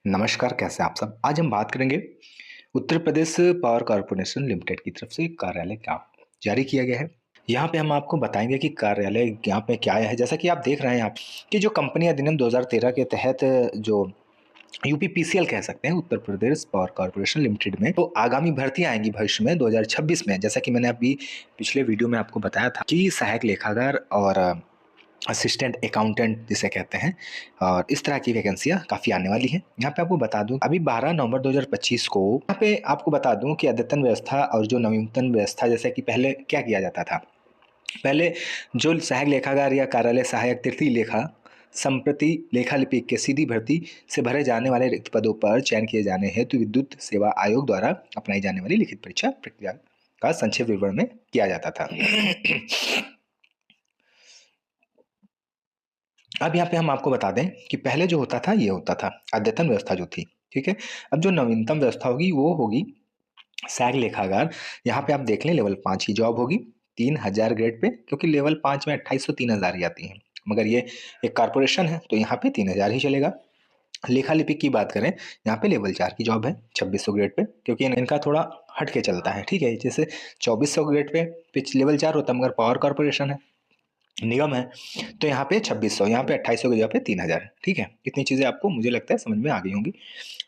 नमस्कार, कैसे हैं आप सब? आज हम बात करेंगे Uttar Pradesh power corporation limited की तरफ से एक कार्यालय ज्ञाप जारी किया गया है। यहाँ पे हम आपको बताएँगे कि कार्यालय ज्ञाप में क्या है। जैसा कि आप देख रहे हैं यहाँ कि जो कंपनी अधिनियम 2013 के तहत जो यूपीपीसीएल कह सकते हैं, Uttar Pradesh power corporation limited में तो आगामी भर्तियाँ आएँगी भविष्य में 2026 में। जैसा कि मैंने अभी पिछले वीडियो में आपको बताया था कि सहायक लेखाकार और असिस्टेंट अकाउंटेंट जिसे कहते हैं और इस तरह की वैकेंसियाँ काफ़ी आने वाली हैं। यहाँ पे आपको बता दूँ अभी 12 नवंबर 2025 को यहाँ पे आपको बता दूँ कि अद्यतन व्यवस्था और जो नवीनतम व्यवस्था जैसे कि पहले क्या किया जाता था। पहले जो सहायक लेखाकार या कार्यालय सहायक तृतीय लेखा संप्रति लेखा लिपिक के सीधी भर्ती से भरे जाने वाले रिक्त पदों पर चयन किए जाने हेतु विद्युत सेवा आयोग द्वारा अपनाई जाने वाली लिखित परीक्षा प्रक्रिया का संक्षेप विवरण में किया जाता था। अब यहाँ पे हम आपको बता दें कि पहले जो होता था ये होता था अद्यतन व्यवस्था जो थी, ठीक है। अब जो नवीनतम व्यवस्था होगी वो होगी सहायक लेखाकार। यहाँ पे आप देख लें लेवल 5 की जॉब होगी 3000 ग्रेड पे, क्योंकि लेवल 5 में 2800 3000 ही आती हैं, मगर ये एक कारपोरेशन है तो यहाँ पे 3000 ही चलेगा। लेखा लिपिक की बात करें, यहाँ पे लेवल 4 की जॉब है 2600 ग्रेड पे, क्योंकि इनका थोड़ा हट के चलता है, ठीक है। जैसे 2400 ग्रेड पे पिच लेवल 4 होता है, मगर पावर कॉर्पोरेशन है, निगम है, तो यहाँ पे 2600, यहाँ पे 2800 की जगह पे 3000, ठीक है। इतनी चीज़ें आपको मुझे लगता है समझ में आ गई होंगी।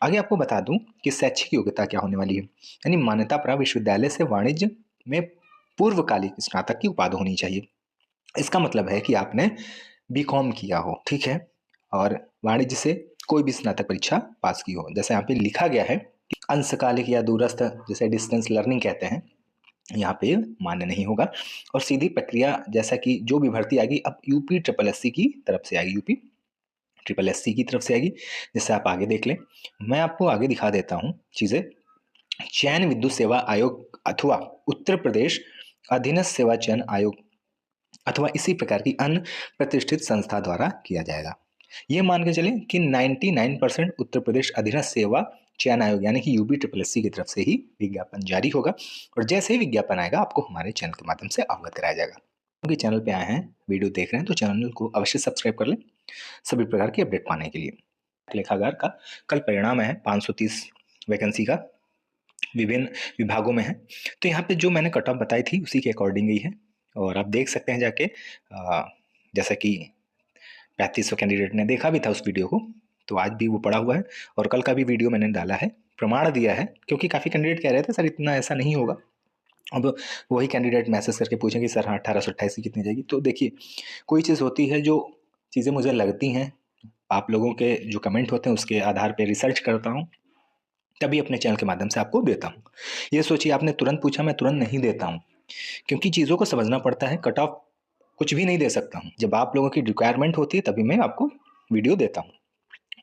आगे आपको बता दूं कि शैक्षिक योग्यता क्या होने वाली है, यानी मान्यता प्राप्त विश्वविद्यालय से वाणिज्य में पूर्वकालिक स्नातक की उपाधि होनी चाहिए। इसका मतलब है कि आपने बीकॉम किया हो, ठीक है, और वाणिज्य से कोई भी स्नातक परीक्षा पास की हो। जैसे यहाँ पे लिखा गया है कि अंशकालिक या दूरस्थ, जैसे डिस्टेंस लर्निंग कहते हैं, यहाँ पे मान्य नहीं होगा। और सीधी प्रक्रिया जैसा कि जो भी भर्ती आएगी अब यूपी ट्रिपल एससी की तरफ से आएगी, यूपी ट्रिपल एससी की तरफ से आएगी, जिससे आप आगे देख लें। मैं आपको आगे दिखा देता हूँ चीज़ें। चयन विद्युत सेवा आयोग अथवा उत्तर प्रदेश अधीनस्थ सेवा चयन आयोग अथवा इसी प्रकार की अन्य प्रतिष्ठित संस्था द्वारा किया जाएगा। ये मान के चलें कि 99% उत्तर प्रदेश अधीनस्थ सेवा चयन आयोग यानी कि यूपी ट्रिपल एससी की तरफ से ही विज्ञापन जारी होगा, और जैसे ही विज्ञापन आएगा आपको हमारे चैनल के माध्यम से अवगत कराया जाएगा। क्योंकि चैनल पे आए हैं, वीडियो देख रहे हैं, तो चैनल को अवश्य सब्सक्राइब कर लें सभी प्रकार की अपडेट पाने के लिए। लेखाकार का कल परिणाम है 530 वैकेंसी का, विभिन्न विभागों में है। तो यहाँ पे जो मैंने कट ऑफ बताई थी उसी के अकॉर्डिंग ही है, और आप देख सकते हैं जाके जैसा कि 3500 कैंडिडेट ने देखा भी था उस वीडियो को, तो आज भी वो पड़ा हुआ है, और कल का भी वीडियो मैंने डाला है, प्रमाण दिया है, क्योंकि काफ़ी कैंडिडेट कह रहे थे सर इतना ऐसा नहीं होगा। अब वही कैंडिडेट मैसेज करके पूछें कि सर हाँ 1828 की कितनी जाएगी। तो देखिए, कोई चीज़ होती है जो चीज़ें मुझे लगती हैं, आप लोगों के जो कमेंट होते हैं उसके आधार पे रिसर्च करता हूँ, तभी अपने चैनल के माध्यम से आपको देता हूँ। ये सोचिए आपने तुरंत पूछा, मैं तुरंत नहीं देता हूँ, क्योंकि चीज़ों को समझना पड़ता है। कट ऑफ कुछ भी नहीं दे सकता हूँ, जब आप लोगों की रिक्वायरमेंट होती है तभी मैं आपको वीडियो देता हूँ।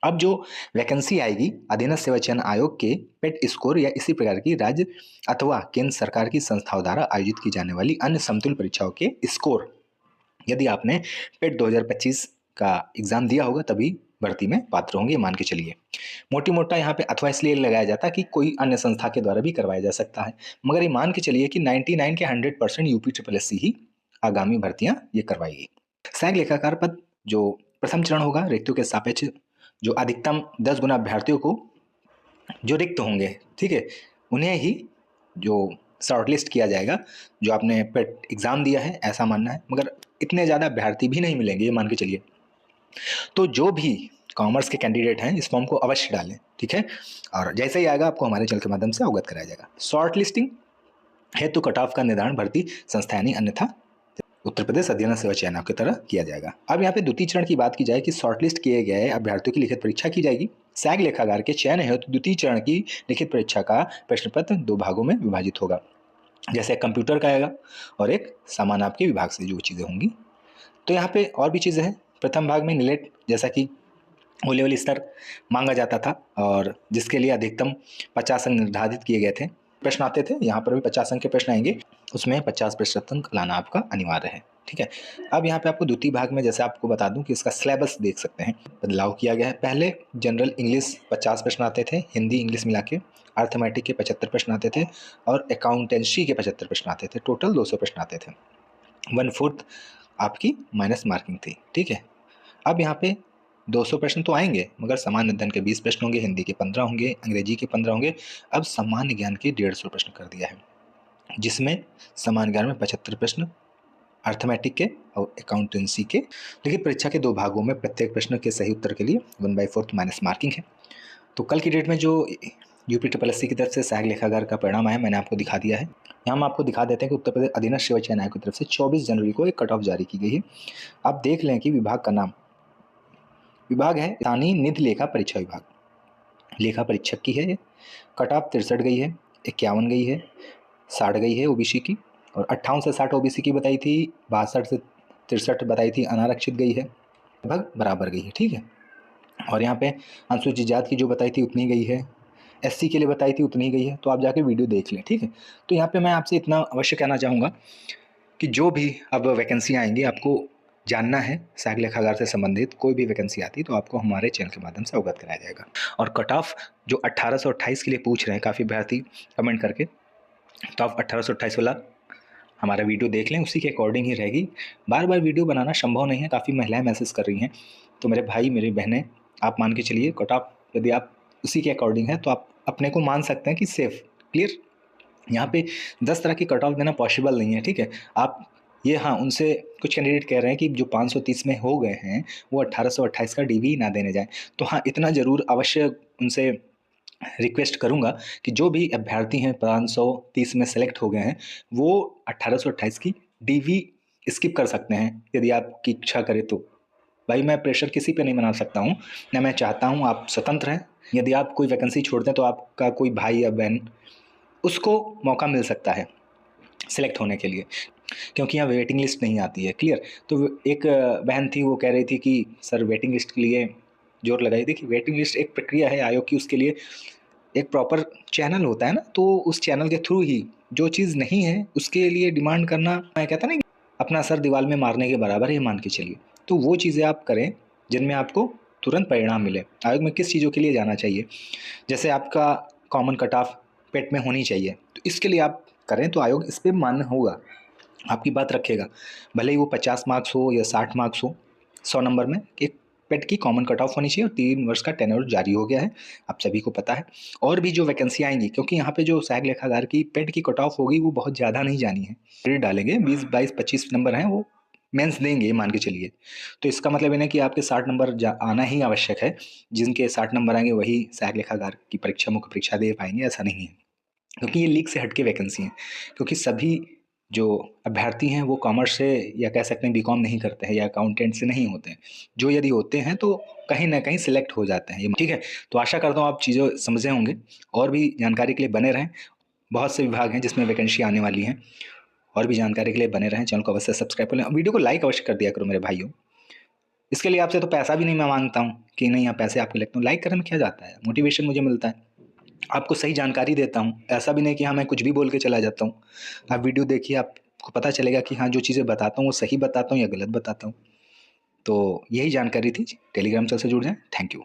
अब जो वैकेंसी आएगी अधीनस्थ सेवा चयन आयोग के पेट स्कोर या इसी प्रकार की राज्य अथवा केंद्र सरकार की संस्थाओं द्वारा आयोजित की जाने वाली अन्य समतुल्य परीक्षाओं के स्कोर, यदि आपने पेट 2025 का एग्जाम दिया होगा तभी भर्ती में पात्र होंगे, मान के चलिए। मोटी मोटा यहाँ पे अथवा इसलिए लगाया जाता है कि कोई अन्य संस्था के द्वारा भी करवाया जा सकता है, मगर ये मान के चलिए कि 99 के 100% यूपी ट्रिपल एससी ही आगामी भर्तियां ये करवाएगी। सहायक लेखाकार पद जो प्रथम चरण होगा, रिक्तियों के सापेक्ष जो अधिकतम 10 गुना अभ्यर्थियों को जो रिक्त होंगे, ठीक है, उन्हें ही जो शॉर्टलिस्ट किया जाएगा। जो आपने पेट एग्ज़ाम दिया है ऐसा मानना है, मगर इतने ज़्यादा अभ्यर्थी भी नहीं मिलेंगे ये मान के चलिए। तो जो भी कॉमर्स के कैंडिडेट हैं इस फॉर्म को अवश्य डालें, ठीक है, और जैसे ही आएगा आपको हमारे चैनल के माध्यम से अवगत कराया जाएगा। शॉर्ट लिस्टिंग हेतु कट ऑफ का निर्धारण भर्ती संस्था यानी अन्यथा उत्तर प्रदेश अध्ययन सेवा चयन आयोग की तरह किया जाएगा। अब यहाँ पे द्वितीय चरण की बात की जाए कि शॉर्टलिस्ट किए गए अभ्यर्थियों की लिखित परीक्षा की जाएगी। सहायक लेखाकार के चयन हेतु द्वितीय चरण की लिखित परीक्षा का प्रश्न पत्र 2 भागों में विभाजित होगा, जैसे कंप्यूटर का आएगा और एक सामान्य आपके विभाग से जो चीज़ें होंगी। तो यहाँ पे और भी चीज़ें हैं। प्रथम भाग में निलेट जैसा कि ओ लेवल स्तर मांगा जाता था, और जिसके लिए अधिकतम 50 अंक निर्धारित किए गए थे। प्रश्न आते थे, यहाँ पर भी 50 अंक के प्रश्न आएंगे, उसमें 50% अंक लाना आपका अनिवार्य है, ठीक है। अब यहाँ पे आपको द्वितीय भाग में जैसे आपको बता दूं कि इसका सिलेबस देख सकते हैं, बदलाव किया गया है। पहले जनरल इंग्लिश 50 प्रश्न आते थे, हिंदी इंग्लिश मिला के, अर्थमेटिक के 75 प्रश्न आते थे, और अकाउंटेंसी के 75 प्रश्न आते थे। टोटल 200 प्रश्न आते थे। 1/4 आपकी माइनस मार्किंग थी, ठीक है। अब यहाँ पे 200 प्रश्न तो आएंगे, मगर सामान्य अध्ययन के 20 प्रश्न होंगे, हिंदी के 15 होंगे, अंग्रेजी के 15 होंगे। अब सामान्य ज्ञान के 150 प्रश्न कर दिया है, जिसमें सामान्य ज्ञान में 75 प्रश्न, अर्थमेटिक के और अकाउंटेंसी के। देखिए परीक्षा के 2 भागों में प्रत्येक प्रश्न के सही उत्तर के लिए 1/4 माइनस मार्किंग है। तो कल की डेट में जो यूपी-एसएससी की तरफ से सहायक लेखाकार का परिणाम आया, मैंने आपको दिखा दिया है। यहाँ हम आपको दिखा देते हैं कि उत्तर प्रदेश अधीनस्थ सेवा चयन आयोग की तरफ से 24 जनवरी को एक कट ऑफ जारी की गई है। आप देख लें कि विभाग का नाम, विभाग है स्थानीय निधि लेखा परीक्षा विभाग, लेखा परीक्षक की है। कट ऑफ 63 गई है, 51 गई है, 60 गई है ओबीसी की, और 58 से 60 ओबीसी की बताई थी, 62 से 63 बताई थी अनारक्षित गई है, लगभग बराबर गई है, ठीक है। और यहाँ पे अनुसूचित जाति की जो बताई थी उतनी गई है, एससी के लिए बताई थी उतनी गई है। तो आप जाके वीडियो देख लें, ठीक है। तो यहाँ पे मैं आपसे इतना अवश्य कहना चाहूँगा कि जो भी अब वैकेंसी आएंगी, आपको जानना है सहायक लेखाकार से संबंधित कोई भी वैकेंसी आती है तो आपको हमारे चैनल के माध्यम से अवगत कराया जाएगा। और कट ऑफ जो 1828 के लिए पूछ रहे हैं काफ़ी अभ्यर्थी कमेंट करके, तो आप 1828 वाला हमारा वीडियो देख लें, उसी के अकॉर्डिंग ही रहेगी। बार बार वीडियो बनाना संभव नहीं है, काफ़ी महिलाएं मैसेज कर रही हैं। तो मेरे भाई मेरी बहनें, आप मान के चलिए कट ऑफ यदि आप उसी के अकॉर्डिंग है तो आप अपने को मान सकते हैं कि सेफ, क्लियर। यहाँ पे 10 तरह की कट ऑफ देना पॉसिबल नहीं है, ठीक है। आप ये, हाँ, उनसे कुछ कैंडिडेट कह रहे हैं कि जो 530 में हो गए हैं वो 1828 का डीवी ना देने जाएं। तो हाँ, इतना ज़रूर अवश्य उनसे रिक्वेस्ट करूंगा कि जो भी अभ्यर्थी हैं 530 में सेलेक्ट हो गए हैं, वो 1828 की डीवी स्किप कर सकते हैं यदि आपकी इच्छा करे तो। भाई मैं प्रेशर किसी पे नहीं बना सकता हूँ, ना मैं चाहता हूँ, आप स्वतंत्र हैं। यदि आप कोई वैकेंसी छोड़ते हैं तो आपका कोई भाई या बहन, उसको मौका मिल सकता है सेलेक्ट होने के लिए, क्योंकि यहाँ वेटिंग लिस्ट नहीं आती है, क्लियर। तो एक बहन थी, वो कह रही थी कि सर वेटिंग लिस्ट के लिए जोर लगाई। देखिए वेटिंग लिस्ट एक प्रक्रिया है आयोग की, उसके लिए एक प्रॉपर चैनल होता है ना, तो उस चैनल के थ्रू ही जो चीज़ नहीं है उसके लिए डिमांड करना, मैं कहता ना अपना सर दीवार में मारने के बराबर है, मान के चलिए। तो वो चीज़ें आप करें जिनमें आपको तुरंत परिणाम मिले। आयोग में किस चीज़ों के लिए जाना चाहिए, जैसे आपका कॉमन कट ऑफ पेट में होनी चाहिए, तो इसके लिए आप करें तो आयोग इस पर मान्य होगा, आपकी बात रखेगा। भले ही वो 50 मार्क्स हो या 60 मार्क्स हो, 100 नंबर में एक पेट की कॉमन कट ऑफ होनी चाहिए। और 3 वर्ष का टेन्योर जारी हो गया है, आप सभी को पता है। और भी जो वैकेंसी आएंगी, क्योंकि यहाँ पे जो सहायक लेखाकार की पेट की कट ऑफ होगी वो बहुत ज़्यादा नहीं जानी है, क्रेडिट डालेंगे 20, 22, 25 नंबर हैं, वो मेंस देंगे मान के चलिए। तो इसका मतलब ये नहीं कि आपके 60 नंबर आना ही आवश्यक है, जिनके 60 नंबर आएंगे वही सहायक लेखाकार की परीक्षा, मुख्य परीक्षा दे पाएंगे, ऐसा नहीं है। क्योंकि ये लीग से हटके वैकेंसी हैं, क्योंकि सभी जो अभ्यर्थी हैं वो कॉमर्स से या कह सकते हैं बीकॉम नहीं करते हैं या अकाउंटेंट से नहीं होते हैं। जो यदि होते हैं तो कहीं ना कहीं सिलेक्ट हो जाते हैं, ये ठीक है। तो आशा करता हूँ आप चीज़ें समझे होंगे, और भी जानकारी के लिए बने रहें। बहुत से विभाग हैं जिसमें वैकेंसी आने वाली हैं, और भी जानकारी के लिए बने रहें। चैनल को अवश्य सब्सक्राइब कर लें, वीडियो को लाइक अवश्य कर दिया करो मेरे भाइयों। इसके लिए आपसे तो पैसा भी नहीं मैं मांगता हूँ कि नहीं आप पैसे आपको लगते हो, लाइक करने में क्या जाता है, मोटिवेशन मुझे मिलता है, आपको सही जानकारी देता हूँ। ऐसा भी नहीं कि हाँ मैं कुछ भी बोल के चला जाता हूँ। आप वीडियो देखिए, आपको पता चलेगा कि हाँ जो चीज़ें बताता हूँ वो सही बताता हूँ या गलत बताता हूँ। तो यही जानकारी थी, टेलीग्राम चैनल से जुड़ जाएं। Thank you.